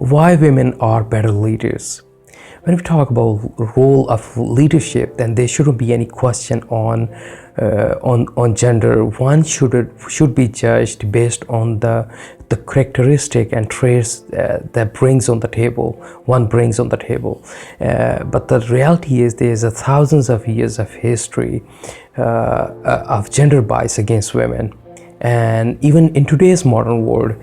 Why women are better leaders. When we talk about role of leadership, then there shouldn't be any question on gender. One should be judged based on the characteristic and traits that one brings on the table. But the reality is there's thousands of years of history of gender bias against women, and even in today's modern world,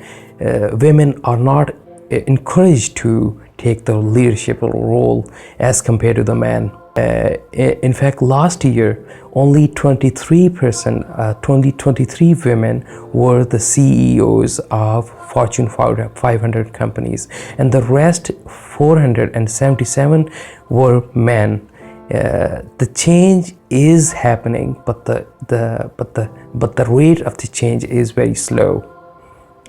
women are not encouraged to take the leadership role as compared to the men. In fact, last year, only 23 women were the CEOs of Fortune 500 companies, and the rest 477 were men. The change is happening, but the rate of the change is very slow.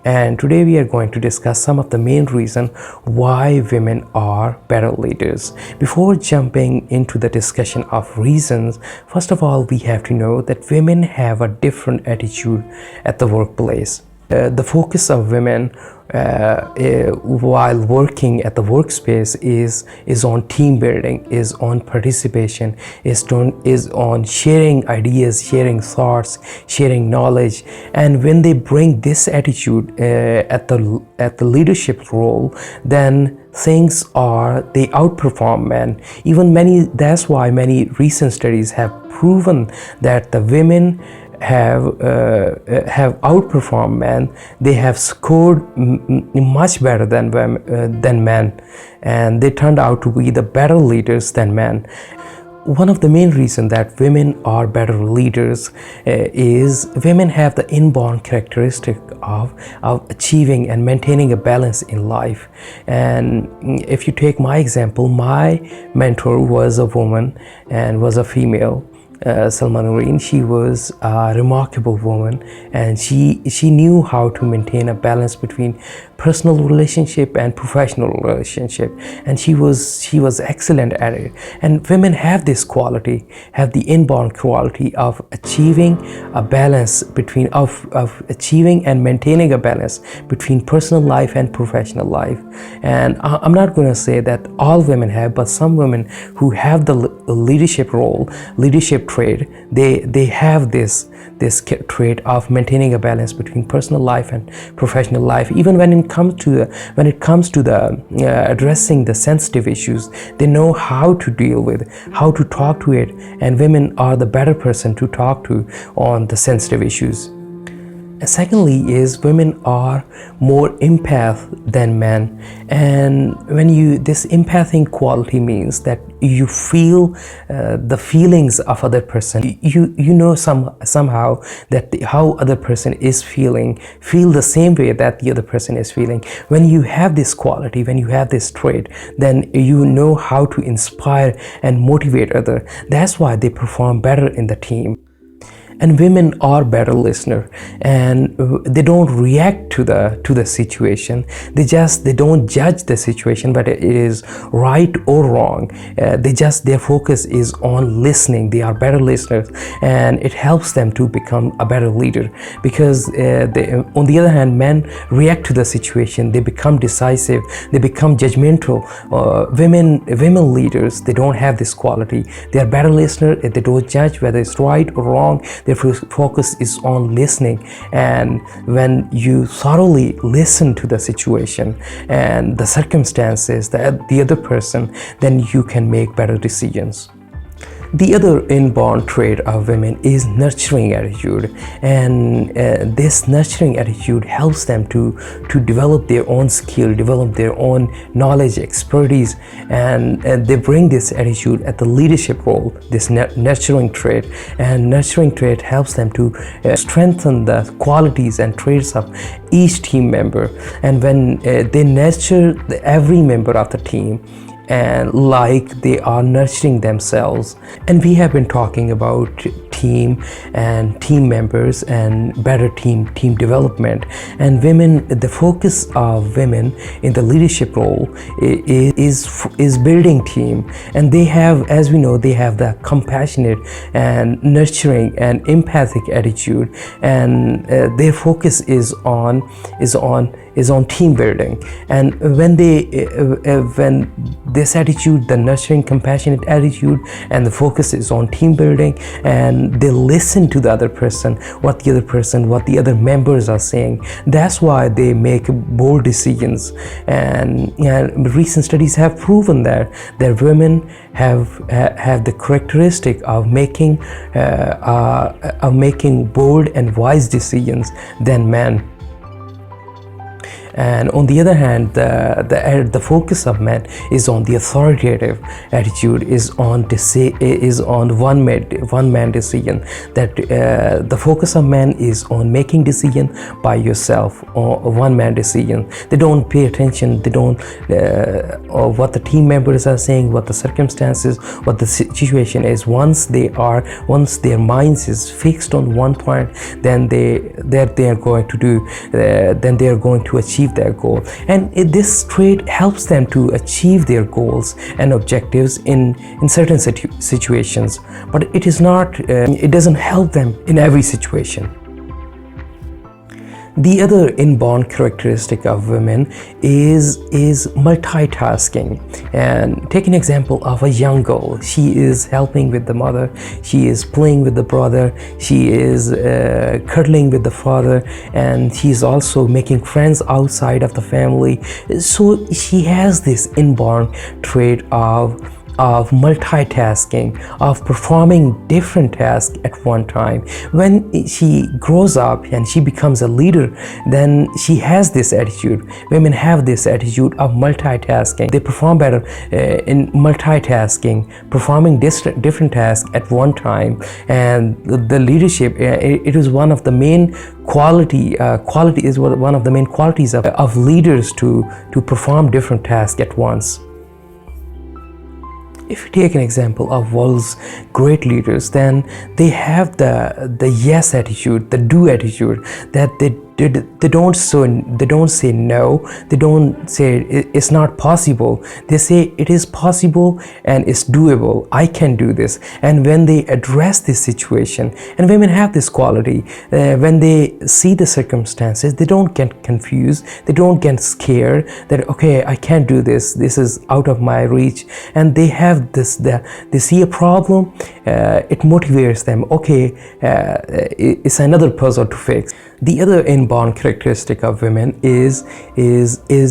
And today we are going to discuss some of the main reasons why women are better leaders. Before jumping into the discussion of reasons, first of all, we have to know that women have a different attitude at the workplace. The focus of women while working at the workspace is on team building, is on participation, is on sharing ideas, sharing thoughts, sharing knowledge. And when they bring this attitude at the leadership role, then they outperform men. That's why many recent studies have proven that the women have outperformed men. They have scored much better than men, and they turned out to be the better leaders than men. One of the main reasons that women are better leaders is women have the inborn characteristic of achieving and maintaining a balance in life. And if you take my example, my mentor was a woman and was a female. Salma Noreen, she was a remarkable woman, and she knew how to maintain a balance between personal relationship and professional relationship, and she was excellent at it. And women have this quality, have the inborn quality of achieving a balance of achieving and maintaining a balance between personal life and professional life. And I'm not going to say that all women have, but some women who have the leadership trait, they have this trait of maintaining a balance between personal life and professional life. Even when it comes to addressing the sensitive issues, they know how to deal with, how to talk to it, and women are the better person to talk to on the sensitive issues. And secondly is women are more empath than men, and this empathic quality means that you feel the feelings of other person. You know somehow that how other person is feel the same way that the other person is feeling. When you have this quality, when you have this trait, then you know how to inspire and motivate others. That's why they perform better in the team. And women are better listeners, and they don't react to the situation. They don't judge the situation, but it is right or wrong. Their focus is on listening. They are better listeners, and it helps them to become a better leader. Because on the other hand, men react to the situation. They become decisive. They become judgmental. Women leaders, they don't have this quality. They are better listeners. They don't judge whether it's right or wrong. Their focus is on listening, and when you thoroughly listen to the situation and the circumstances, the other person, then you can make better decisions. The other inborn trait of women is nurturing attitude, and this nurturing attitude helps them to develop their own skill, develop their own knowledge, expertise, and they bring this attitude at the leadership role, this nurturing trait. And nurturing trait helps them to strengthen the qualities and traits of each team member. And when they nurture every member of the team, and like they are nurturing themselves. And we have been talking about team and team members and better team development. And women, the focus of women in the leadership role is building team. And they have, as we know, they have the compassionate and nurturing and empathic attitude. And their focus is on is on team building. And when this attitude, the nurturing, compassionate attitude, and the focus is on team building, and they listen to the other person, what the other members are saying, that's why they make bold decisions. And recent studies have proven that women have the characteristic of making bold and wise decisions than men. And on the other hand, the focus of men is on the authoritative attitude, is on one man decision. That the focus of men is on making decision by yourself, or one man decision. They don't pay attention. They don't or what the team members are saying, what the circumstances, what the situation is. Once their minds is fixed on one point, then they are going to do. Then they are going to achieve their goal. And this trait helps them to achieve their goals and objectives in certain situations, but it doesn't help them in every situation. The other inborn characteristic of women is multitasking. And take an example of a young girl. She is helping with the mother, she is playing with the brother, she is cuddling with the father, and she's also making friends outside of the family. So she has this inborn trait of multitasking, of performing different tasks at one time. When she grows up and she becomes a leader, then she has this attitude. Women have this attitude of multitasking. They perform better in multitasking, performing different tasks at one time. And the leadership, it is one of the main quality is one of the main qualities of leaders to perform different tasks at once. If you take an example of world's great leaders, then they have the yes attitude, the do attitude, that they don't say no, they don't say it's not possible. They say it is possible and it's doable. I can do this. And when they address this situation, and women have this quality, when they see the circumstances, they don't get confused, they don't get scared that okay, I can't do this, this is out of my reach. And they have this, they see a problem, it motivates them. Okay, it's another puzzle to fix. The other inborn characteristic of women is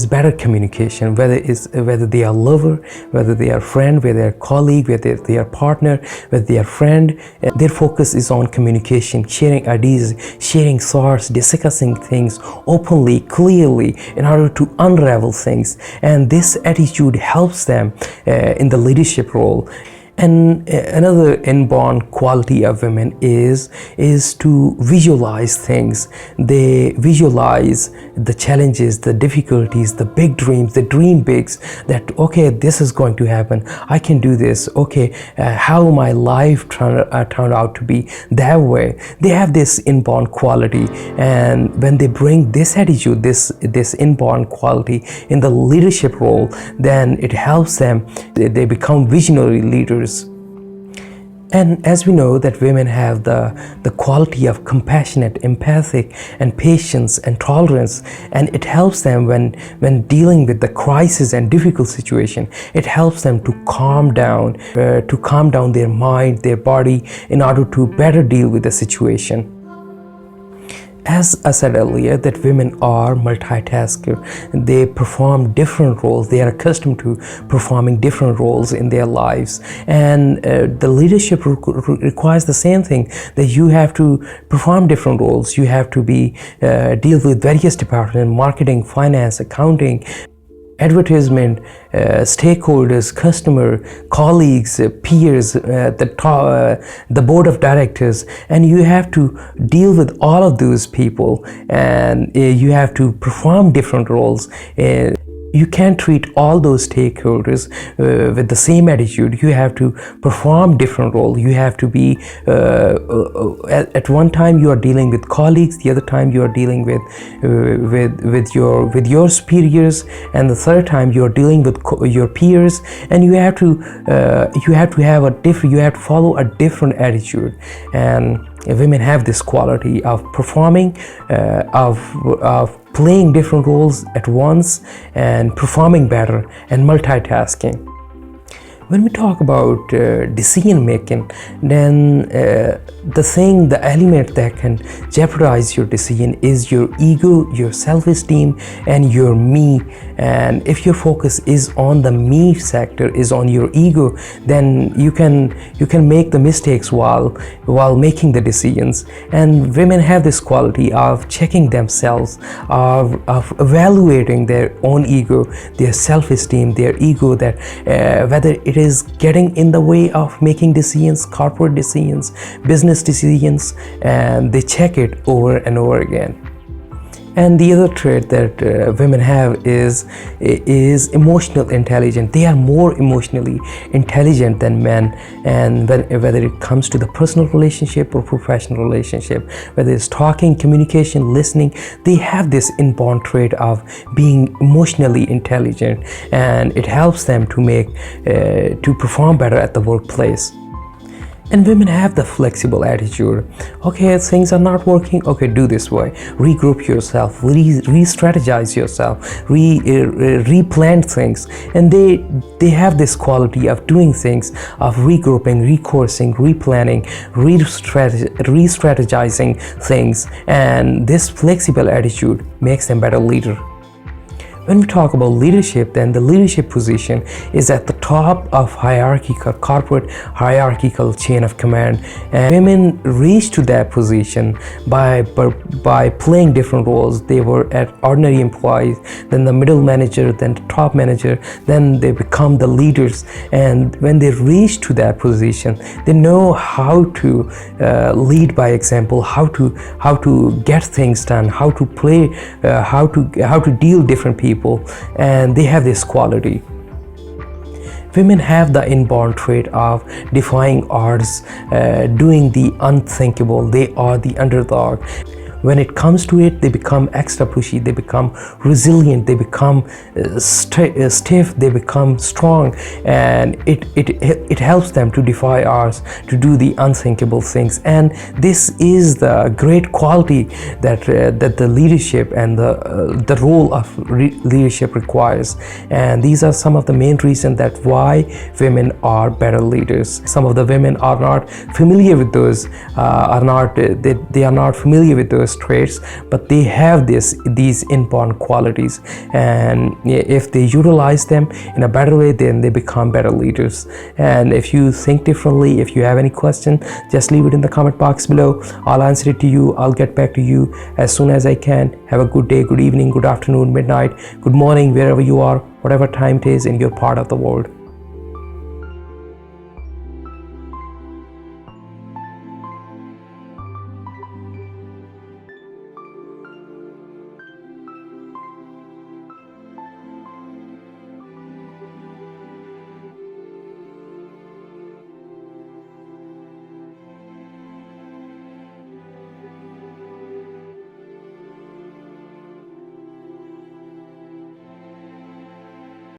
better communication, whether they are lover, whether they are friend, whether they are colleague, whether they are partner, whether they are friend. Their focus is on communication, sharing ideas, sharing thoughts, discussing things openly, clearly, in order to unravel things. And this attitude helps them in the leadership role. And another inborn quality of women is to visualize things. They visualize the challenges, the difficulties, the big dreams, the dream bigs, that okay, this is going to happen, I can do this, okay, how my life turned out to be that way. They have this inborn quality, and when they bring this attitude, this inborn quality in the leadership role, then it helps them, they become visionary leaders. And as we know that women have the quality of compassionate, empathic, and patience and tolerance, and it helps them when dealing with the crisis and difficult situation. It helps them to calm down their mind, their body, in order to better deal with the situation. As I said earlier, that women are multitasker. They perform different roles. They are accustomed to performing different roles in their lives. And the leadership requires the same thing, that you have to perform different roles. You have to deal with various departments: marketing, finance, accounting, advertisement, stakeholders, customer, colleagues, peers, the board of directors, and you have to deal with all of those people, and you have to perform different roles. You can't treat all those stakeholders with the same attitude. You have to perform different roles. You have to be at one time you are dealing with colleagues, the other time you are dealing with your superiors, and the third time you are dealing with your peers. And you have to follow a different attitude. And women have this quality of performing, of playing different roles at once and performing better and multitasking. When we talk about decision making, then the element that can jeopardize your decision is your ego, your self-esteem, and your me. And if your focus is on the me sector, is on your ego, then you can make the mistakes while making the decisions. And women have this quality of checking themselves, of evaluating their own ego, their self-esteem, their ego, that whether it is getting in the way of making decisions, corporate decisions, business decisions, and they check it over and over again. And the other trait that women have is emotional intelligence. They are more emotionally intelligent than men, and whether it comes to the personal relationship or professional relationship, whether it's talking, communication, listening, they have this inborn trait of being emotionally intelligent, and it helps them to perform better at the workplace. And women have the flexible attitude. Okay, things are not working. Okay, do this way. Regroup yourself, re-strategize yourself, replan things. And they have this quality of doing things, of regrouping, recoursing, replanning, re-strategizing things. And this flexible attitude makes them better leader. When we talk about leadership, then the leadership position is at the top of corporate hierarchical chain of command, and women reach to that position by playing different roles. They were at ordinary employees, then the middle manager, then the top manager, then they become the leaders. And when they reach to that position, they know how to lead by example, how to get things done, how to play, how to deal different people. And they have this quality. Women have the inborn trait of defying odds, doing the unthinkable. They are the underdog. When it comes to it, they become extra pushy, they become resilient, they become stiff, they become strong, and it helps them to defy odds, to do the unthinkable things. And this is the great quality that the leadership and the role of leadership requires. And these are some of the main reasons that why women are better leaders. Some of the women are not familiar with those, they are not familiar with those traits, but they have these inborn qualities, and if they utilize them in a better way, then they become better leaders. And if you think differently, if you have any question, just leave it in the comment box below. I'll answer it to you. I'll get back to you as soon as I can. Have a good day, good evening, good afternoon, midnight, good morning, wherever you are, whatever time it is in your part of the world.